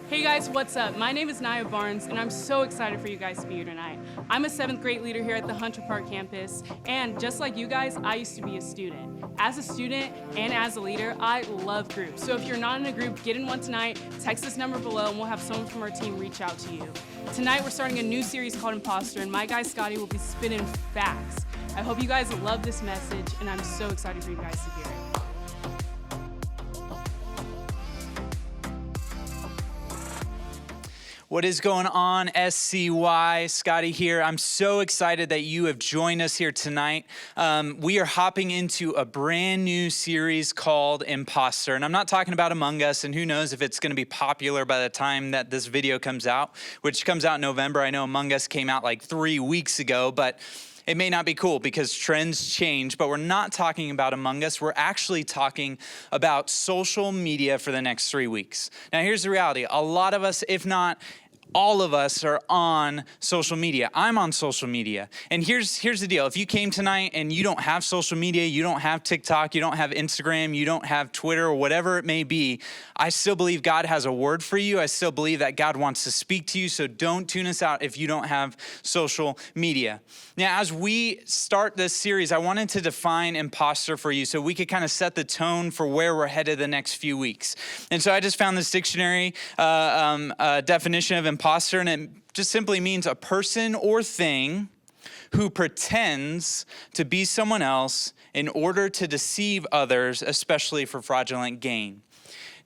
Hey guys, what's up? My name is Naya Barnes, and I'm so excited for you guys to be here tonight. I'm a 7th grade leader here at the Hunter Park campus, and just like you guys, I used to be a student. As a student and as a leader, I love groups. So if you're not in a group, get in one tonight, text this number below, and we'll have someone from our team reach out to you. Tonight, we're starting a new series called Imposter, and my guy Scotty will be spitting facts. I hope you guys love this message, and I'm so excited for you guys to hear it. What is going on, SCY? Scotty here. I'm so excited that you have joined us here tonight. We are hopping into a brand new series called Imposter. And I'm not talking about Among Us, and who knows if it's going to be popular by the time that this video comes out, which comes out in November. I know Among Us came out like 3 weeks ago, but it may not be cool because trends change, but we're not talking about Among Us. We're actually talking about social media for the next 3 weeks. Now, here's the reality. A lot of us, if not all of us, are on social media. I'm on social media. And here's the deal. If you came tonight and you don't have social media, you don't have TikTok, you don't have Instagram, you don't have Twitter, or whatever it may be, I still believe God has a word for you. I still believe that God wants to speak to you. So don't tune us out if you don't have social media. Now, as we start this series, I wanted to define imposter for you so we could kind of set the tone for where we're headed the next few weeks. And so I just found this dictionary definition of imposter, and it just simply means a person or thing who pretends to be someone else in order to deceive others, especially for fraudulent gain.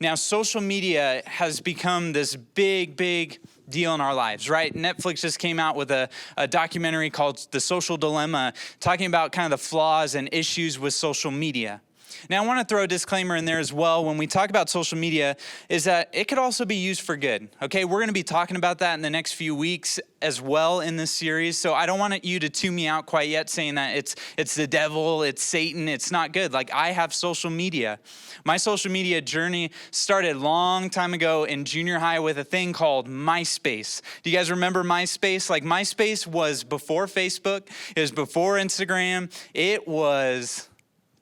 Now, social media has become this big deal in our lives, right? Netflix just came out with a documentary called The Social Dilemma, talking about kind of the flaws and issues with social media. Now, I want to throw a disclaimer in there as well. When we talk about social media, is that it could also be used for good, okay? We're going to be talking about that in the next few weeks as well in this series. So I don't want you to tune me out quite yet saying that it's the devil, it's Satan, it's not good. Like, I have social media. My social media journey started a long time ago in junior high with a thing called MySpace. Do you guys remember MySpace? Like, MySpace was before Facebook. It was before Instagram. It was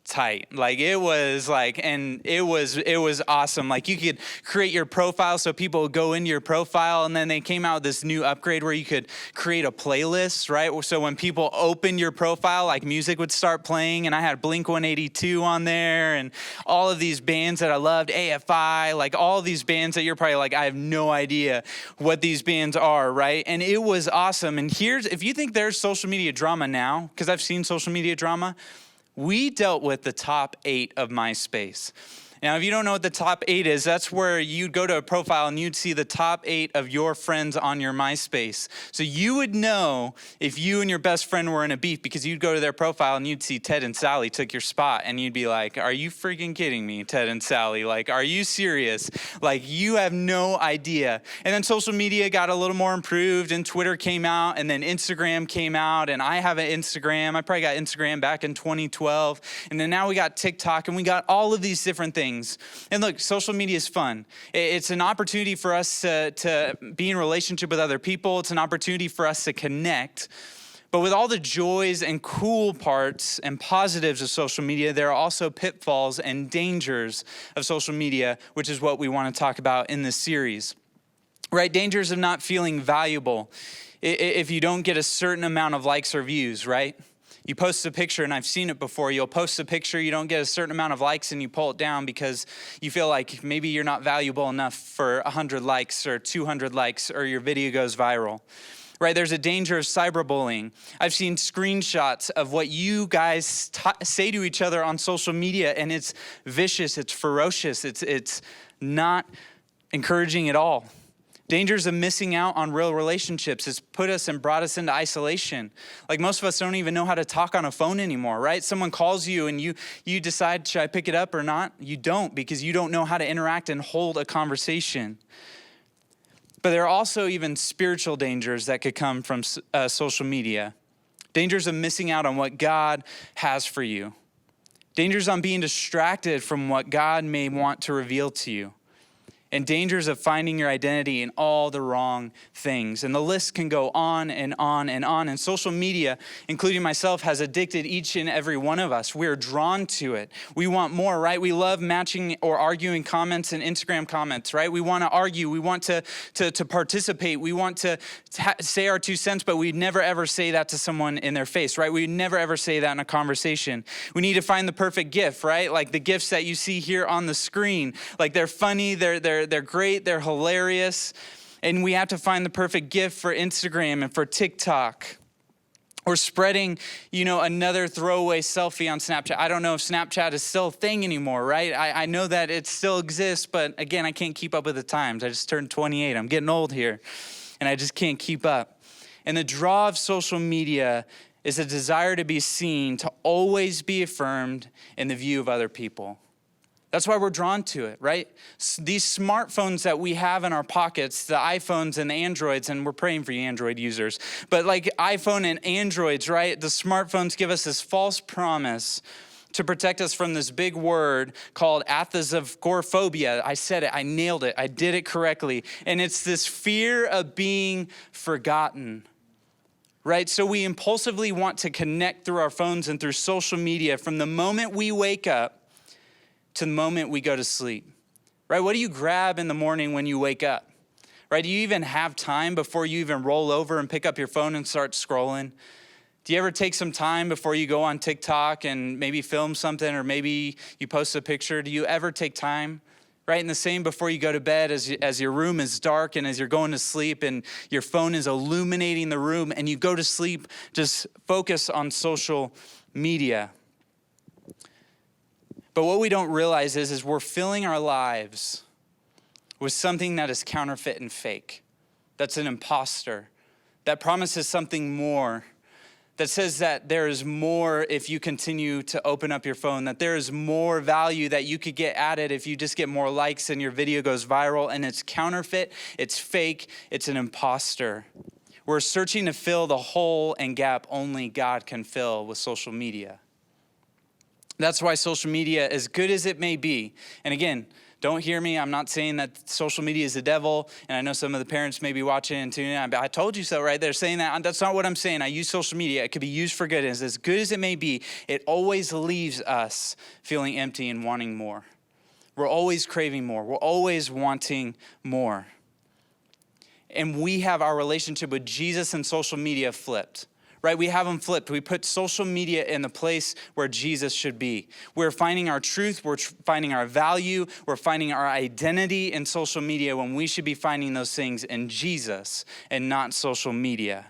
tight. Like, it was awesome. Like, you could create your profile so people would go into your profile, and then they came out with this new upgrade where you could create a playlist, right? So when people opened your profile, like, music would start playing, and I had Blink-182 on there and all of these bands that I loved, AFI, like all these bands that you're probably like, I have no idea what these bands are, right? And it was awesome. And if you think there's social media drama now, because I've seen social media drama, we dealt with the top 8 of MySpace. Now, if you don't know what the top 8 is, that's where you'd go to a profile and you'd see the top 8 of your friends on your MySpace. So you would know if you and your best friend were in a beef because you'd go to their profile and you'd see Ted and Sally took your spot, and you'd be like, are you freaking kidding me, Ted and Sally? Like, are you serious? Like, you have no idea. And then social media got a little more improved, and Twitter came out, and then Instagram came out, and I have an Instagram. I probably got Instagram back in 2012. And then now we got TikTok, and we got all of these different things. And look, social media is fun. It's an opportunity for us to be in relationship with other people. It's an opportunity for us to connect. But with all the joys and cool parts and positives of social media, there are also pitfalls and dangers of social media, which is what we want to talk about in this series. Right? Dangers of not feeling valuable if you don't get a certain amount of likes or views, right? You post a picture, and I've seen it before. You'll post a picture, you don't get a certain amount of likes, and you pull it down because you feel like maybe you're not valuable enough for 100 likes or 200 likes, or your video goes viral. Right? There's a danger of cyberbullying. I've seen screenshots of what you guys say to each other on social media, and it's vicious, it's ferocious, it's not encouraging at all. Dangers of missing out on real relationships. It's put us and brought us into isolation. Like, most of us don't even know how to talk on a phone anymore, right? Someone calls you and you decide, should I pick it up or not? You don't, because you don't know how to interact and hold a conversation. But there are also even spiritual dangers that could come from social media. Dangers of missing out on what God has for you. Dangers on being distracted from what God may want to reveal to you. and dangers of finding your identity in all the wrong things. And the list can go on and on and on. And social media, including myself, has addicted each and every one of us. We're drawn to it. We want more, right? We love matching or arguing comments in Instagram comments, right? We want to argue. We want to participate. We want to say our 2 cents, but we never ever say that to someone in their face, right? We never ever say that in a conversation. We need to find the perfect gift, right? Like the gifts that you see here on the screen. Like they're funny, they're great, they're hilarious. And we have to find the perfect gift for Instagram and for TikTok. Or spreading, another throwaway selfie on Snapchat. I don't know if Snapchat is still a thing anymore, right? I know that it still exists, but again, I can't keep up with the times. I just turned 28. I'm getting old here, and I just can't keep up. And the draw of social media is a desire to be seen, to always be affirmed in the view of other people. That's why we're drawn to it, right? These smartphones that we have in our pockets, the iPhones and the Androids, and we're praying for you Android users, but like iPhone and Androids, right? The smartphones give us this false promise to protect us from this big word called agoraphobia. I said it, I nailed it, I did it correctly. And it's this fear of being forgotten, right? So we impulsively want to connect through our phones and through social media from the moment we wake up to the moment we go to sleep, right? What do you grab in the morning when you wake up, right? Do you even have time before you even roll over and pick up your phone and start scrolling? Do you ever take some time before you go on TikTok and maybe film something or maybe you post a picture? Do you ever take time, right? And the same before you go to bed as your room is dark and as you're going to sleep and your phone is illuminating the room and you go to sleep, just focus on social media. But what we don't realize is we're filling our lives with something that is counterfeit and fake. That's an imposter. That promises something more. That says that there is more if you continue to open up your phone. That there is more value that you could get added if you just get more likes and your video goes viral. And it's counterfeit, it's fake, it's an imposter. We're searching to fill the hole and gap only God can fill with social media. That's why social media, as good as it may be, and again, don't hear me, I'm not saying that social media is the devil, and I know some of the parents may be watching and tuning in, but I told you so, right? They're saying that. That's not what I'm saying. I use social media. It could be used for good. And as good as it may be, it always leaves us feeling empty and wanting more. We're always craving more. We're always wanting more. And we have our relationship with Jesus and social media flipped. Right? We have them flipped. We put social media in the place where Jesus should be. We're finding our truth. We're finding our value. We're finding our identity in social media when we should be finding those things in Jesus and not social media.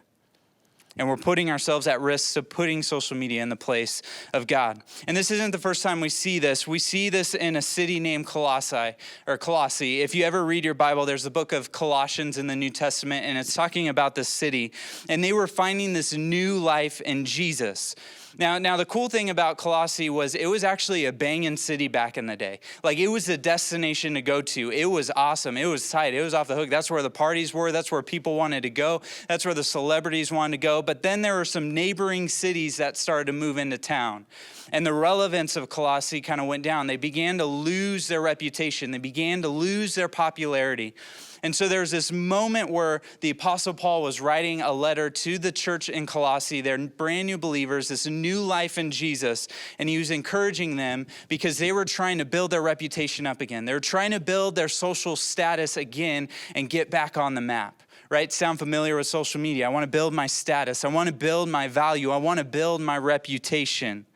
And we're putting ourselves at risk of putting social media in the place of God. And this isn't the first time we see this. We see this in a city named Colossae. If you ever read your Bible, there's the book of Colossians in the New Testament, and it's talking about this city. And they were finding this new life in Jesus. Now, the cool thing about Colossae was it was actually a banging city back in the day. Like, it was a destination to go to. It was awesome. It was tight. It was off the hook. That's where the parties were. That's where people wanted to go. That's where the celebrities wanted to go. But then there were some neighboring cities that started to move into town. And the relevance of Colossae kind of went down. They began to lose their reputation. They began to lose their popularity. And so there's this moment where the Apostle Paul was writing a letter to the church in Colossae. They're brand new believers, this new life in Jesus. And he was encouraging them because they were trying to build their reputation up again. They were trying to build their social status again and get back on the map. Right? Sound familiar with social media? I want to build my status. I want to build my value. I want to build my reputation.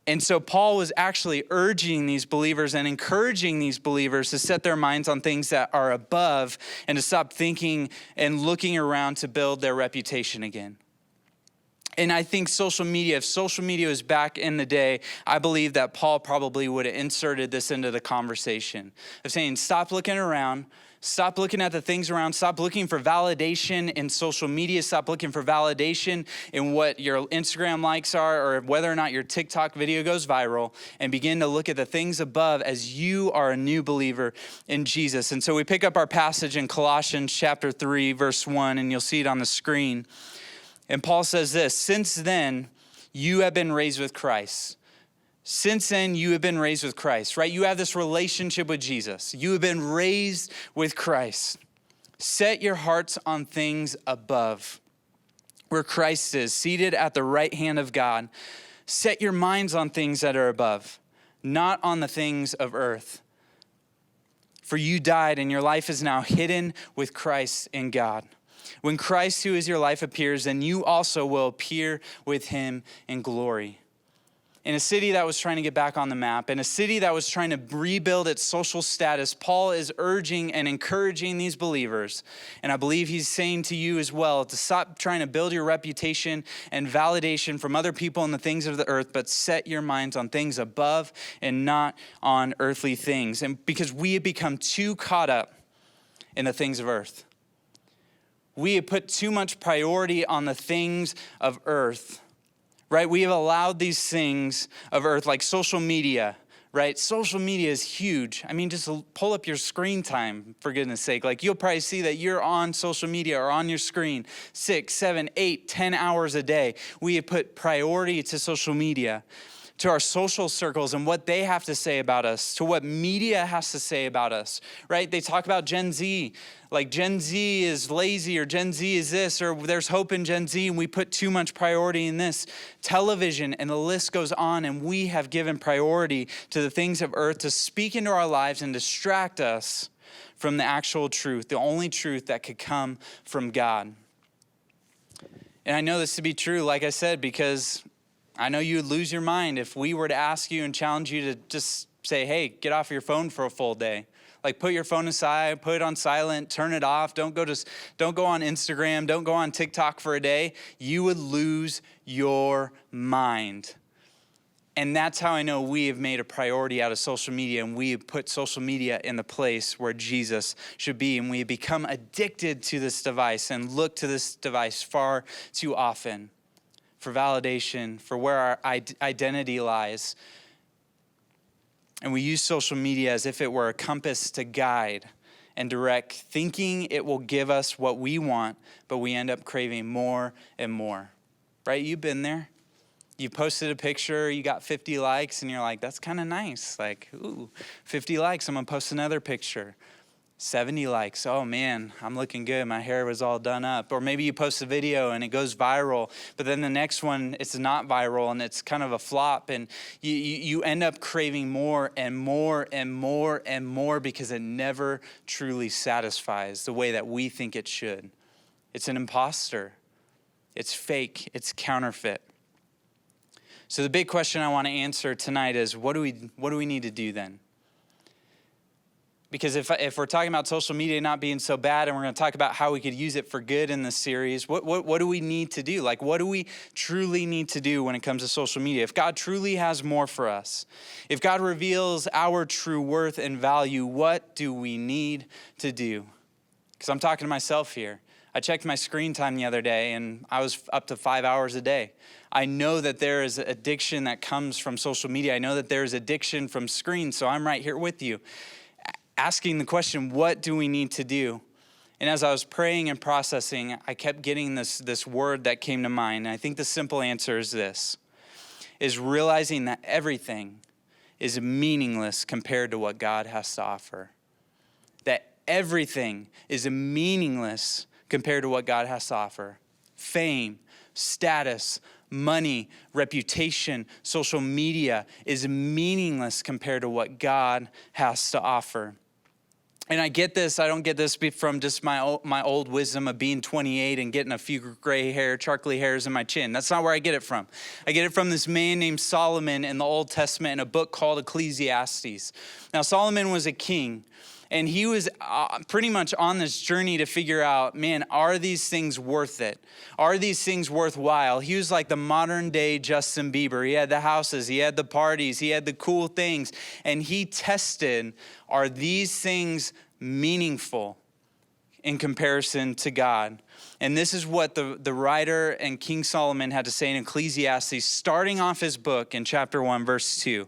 And so Paul was actually urging these believers and encouraging these believers to set their minds on things that are above and to stop thinking and looking around to build their reputation again. And I think if social media was back in the day, I believe that Paul probably would have inserted this into the conversation of saying, stop looking around. Stop looking at the things around. Stop looking for validation in social media. Stop looking for validation in what your Instagram likes are or whether or not your TikTok video goes viral, and begin to look at the things above as you are a new believer in Jesus. And so we pick up our passage in Colossians chapter 3, verse 1, and you'll see it on the screen. And Paul says this, "Since then, you have been raised with Christ. Since then, you have been raised with Christ, right? You have this relationship with Jesus. You have been raised with Christ. Set your hearts on things above, where Christ is, seated at the right hand of God. Set your minds on things that are above, not on the things of earth. For you died, and your life is now hidden with Christ in God. When Christ, who is your life, appears, then you also will appear with him in glory. In a city that was trying to get back on the map, in a city that was trying to rebuild its social status, Paul is urging and encouraging these believers, and I believe he's saying to you as well, to stop trying to build your reputation and validation from other people and the things of the earth, but set your minds on things above and not on earthly things. And because we have become too caught up in the things of earth. We have put too much priority on the things of earth. Right? We have allowed these things of earth, like social media, right? Social media is huge. I mean, just pull up your screen time, for goodness sake. Like, you'll probably see that you're on social media or on your screen 6, 7, 8, 10 hours a day. We have put priority to social media, to our social circles and what they have to say about us, to what media has to say about us, right? They talk about Gen Z, like Gen Z is lazy, or Gen Z is this, or there's hope in Gen Z, and we put too much priority in this. Television, and the list goes on, and we have given priority to the things of earth to speak into our lives and distract us from the actual truth, the only truth that could come from God. And I know this to be true, like I said, because I know you would lose your mind if we were to ask you and challenge you to just say, hey, get off your phone for a full day. Like, put your phone aside, put it on silent, turn it off. Don't go on Instagram, don't go on TikTok for a day. You would lose your mind. And that's how I know we have made a priority out of social media, and we have put social media in the place where Jesus should be. And we have become addicted to this device and look to this device far too often for validation, for where our identity lies. And we use social media as if it were a compass to guide and direct, thinking it will give us what we want, but we end up craving more and more. Right? You've been there. You posted a picture, you got 50 likes, and you're like, that's kind of nice. Like, ooh, 50 likes, I'm gonna post another picture. 70 likes, oh man, I'm looking good, my hair was all done up. Or maybe you post a video and it goes viral, but then the next one, it's not viral and it's kind of a flop, and you end up craving more and more and more and more because it never truly satisfies the way that we think it should. It's an imposter. It's fake. It's counterfeit. So the big question I want to answer tonight is, what do we need to do then? Because if we're talking about social media not being so bad, and we're going to talk about how we could use it for good in this series, what do we need to do? Like, what do we truly need to do when it comes to social media? If God truly has more for us, if God reveals our true worth and value, what do we need to do? Because I'm talking to myself here. I checked my screen time the other day, and I was up to 5 hours a day. I know that there is addiction that comes from social media. I know that there is addiction from screens, so I'm right here with you, asking the question, what do we need to do? And as I was praying and processing, I kept getting this word that came to mind. And I think the simple answer is this, is realizing that everything is meaningless compared to what God has to offer. That everything is meaningless compared to what God has to offer. Fame, status, money, reputation, social media is meaningless compared to what God has to offer. And I get this, I don't get this from just my old wisdom of being 28 and getting a few gray hair, charcoaly hairs in my chin. That's not where I get it from. I get it from this man named Solomon in the Old Testament in a book called Ecclesiastes. Now, Solomon was a king, and he was pretty much on this journey to figure out, man, are these things worth it? Are these things worthwhile? He was like the modern day Justin Bieber. He had the houses, he had the parties, he had the cool things. And he tested, are these things meaningful in comparison to God? And this is what the writer and King Solomon had to say in Ecclesiastes, starting off his book in chapter 1, verse 2.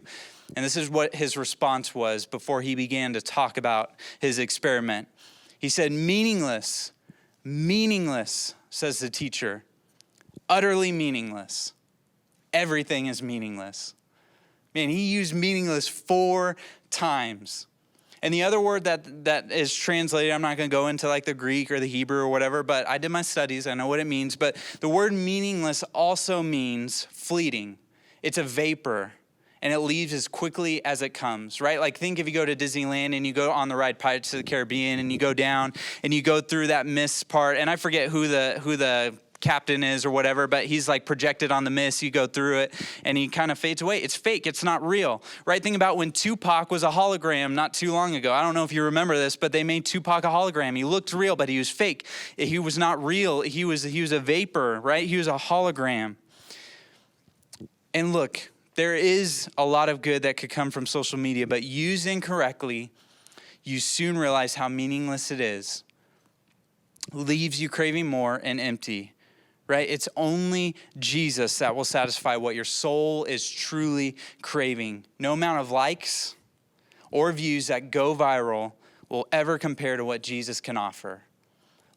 And this is what his response was before he began to talk about his experiment. He said, meaningless, says the teacher, utterly meaningless. Everything is meaningless. Man, he used meaningless 4 times. And the other word that is translated, I'm not going to go into like the Greek or the Hebrew or whatever, but I did my studies. I know what it means. But the word meaningless also means fleeting. It's a vapor, and it leaves as quickly as it comes, right? Like think if you go to Disneyland and you go on the ride Pirates of the Caribbean and you go down and you go through that mist part, and I forget who the captain is or whatever, but he's like projected on the mist. You go through it and he kind of fades away. It's fake. It's not real, right? Think about when Tupac was a hologram not too long ago. I don't know if you remember this, but they made Tupac a hologram. He looked real, but he was fake. He was not real. He was a vapor, right? He was a hologram. And look, there is a lot of good that could come from social media, but used incorrectly, you soon realize how meaningless it is. Leaves you craving more and empty. Right? It's only Jesus that will satisfy what your soul is truly craving. No amount of likes or views that go viral will ever compare to what Jesus can offer.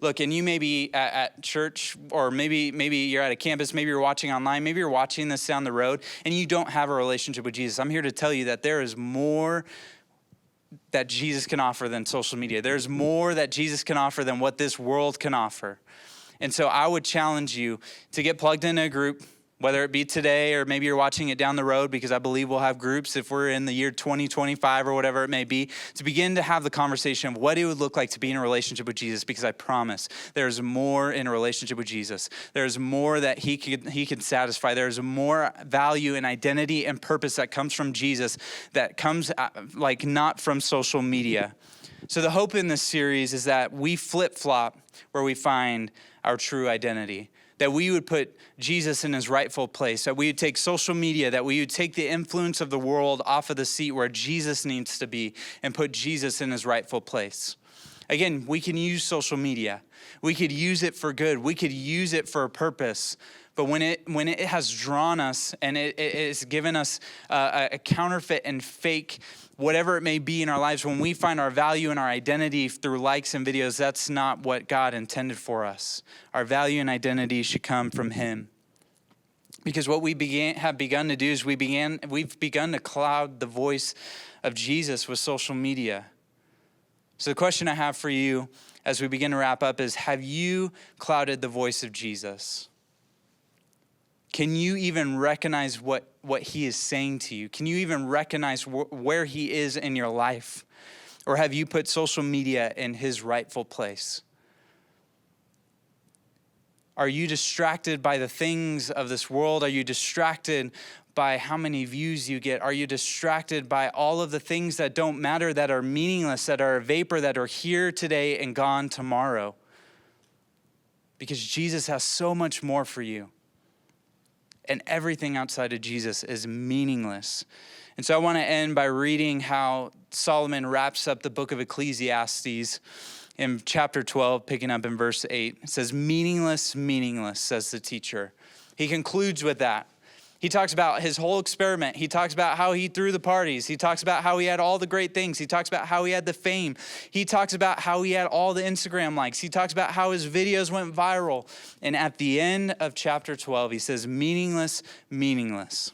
Look, and you may be at church, or maybe you're at a campus, maybe you're watching online, maybe you're watching this down the road, and you don't have a relationship with Jesus. I'm here to tell you that there is more that Jesus can offer than social media. There's more that Jesus can offer than what this world can offer. And so I would challenge you to get plugged into a group, whether it be today or maybe you're watching it down the road, because I believe we'll have groups if we're in the year 2025 or whatever it may be, to begin to have the conversation of what it would look like to be in a relationship with Jesus, because I promise there's more in a relationship with Jesus. There's more that he can satisfy. There's more value and identity and purpose that comes from Jesus that comes like not from social media. So the hope in this series is that we flip-flop where we find our true identity, that we would put Jesus in his rightful place, that we would take social media, that we would take the influence of the world off of the seat where Jesus needs to be and put Jesus in his rightful place. Again, we can use social media. We could use it for good. We could use it for a purpose. But when it has drawn us and it has given us a counterfeit and fake, whatever it may be in our lives, when we find our value and our identity through likes and videos, that's not what God intended for us. Our value and identity should come from him. Because what we have begun to do is we've begun to cloud the voice of Jesus with social media. So the question I have for you as we begin to wrap up is, have you clouded the voice of Jesus? Can you even recognize what he is saying to you? Can you even recognize where he is in your life? Or have you put social media in his rightful place? Are you distracted by the things of this world? Are you distracted by how many views you get? Are you distracted by all of the things that don't matter, that are meaningless, that are a vapor, that are here today and gone tomorrow? Because Jesus has so much more for you. And everything outside of Jesus is meaningless. And so I want to end by reading how Solomon wraps up the book of Ecclesiastes in chapter 12, picking up in verse 8. It says, meaningless, meaningless, says the teacher. He concludes with that. He talks about his whole experiment. He talks about how he threw the parties. He talks about how he had all the great things. He talks about how he had the fame. He talks about how he had all the Instagram likes. He talks about how his videos went viral. And at the end of chapter 12, he says, meaningless, meaningless.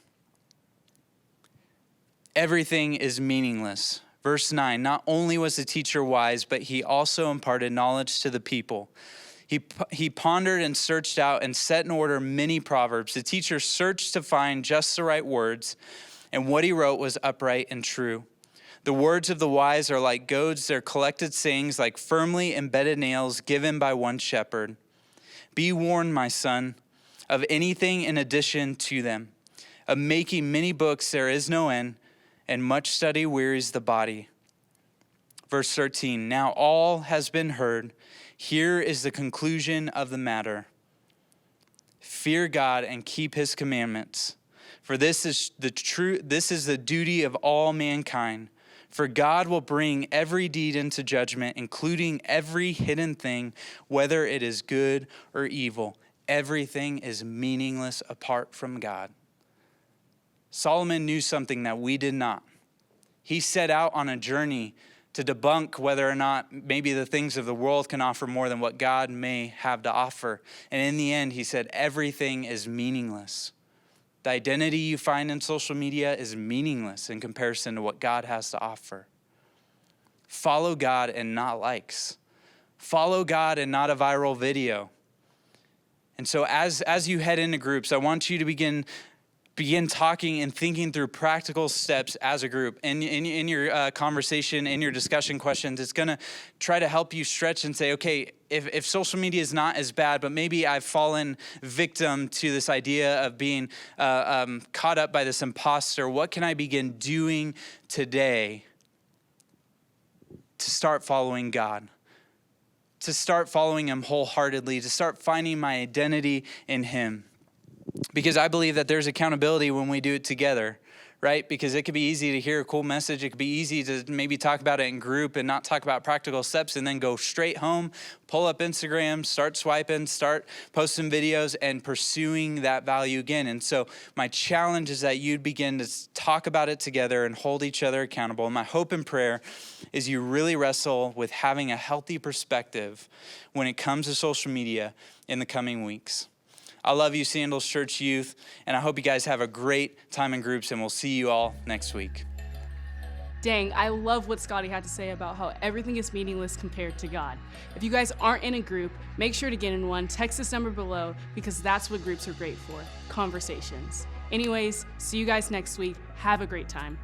Everything is meaningless. Verse 9, not only was the teacher wise, but he also imparted knowledge to the people. He pondered and searched out and set in order many proverbs. The teacher searched to find just the right words, and what he wrote was upright and true. The words of the wise are like goads, their collected sayings like firmly embedded nails given by one shepherd. Be warned, my son, of anything in addition to them. Of making many books there is no end, and much study wearies the body. Verse 13, now all has been heard. Here is the conclusion of the matter. Fear God and keep his commandments, for this is the duty of all mankind. For God will bring every deed into judgment, including every hidden thing, whether it is good or evil. Everything is meaningless apart from God. Solomon knew something that we did not. He set out on a journey to debunk whether or not maybe the things of the world can offer more than what God may have to offer. And in the end, he said, everything is meaningless. The identity you find in social media is meaningless in comparison to what God has to offer. Follow God and not likes. Follow God and not a viral video. And so as you head into groups, I want you to begin talking and thinking through practical steps as a group. In your conversation, in your discussion questions, it's going to try to help you stretch and say, okay, if social media is not as bad, but maybe I've fallen victim to this idea of being caught up by this imposter, what can I begin doing today to start following God? To start following him wholeheartedly, to start finding my identity in him. Because I believe that there's accountability when we do it together, right? Because it could be easy to hear a cool message. It could be easy to maybe talk about it in group and not talk about practical steps and then go straight home, pull up Instagram, start swiping, start posting videos and pursuing that value again. And so my challenge is that you'd begin to talk about it together and hold each other accountable. And my hope and prayer is you really wrestle with having a healthy perspective when it comes to social media in the coming weeks. I love you, Sandals Church Youth, and I hope you guys have a great time in groups, and we'll see you all next week. Dang, I love what Scotty had to say about how everything is meaningless compared to God. If you guys aren't in a group, make sure to get in one. Text this number below because that's what groups are great for, conversations. Anyways, see you guys next week. Have a great time.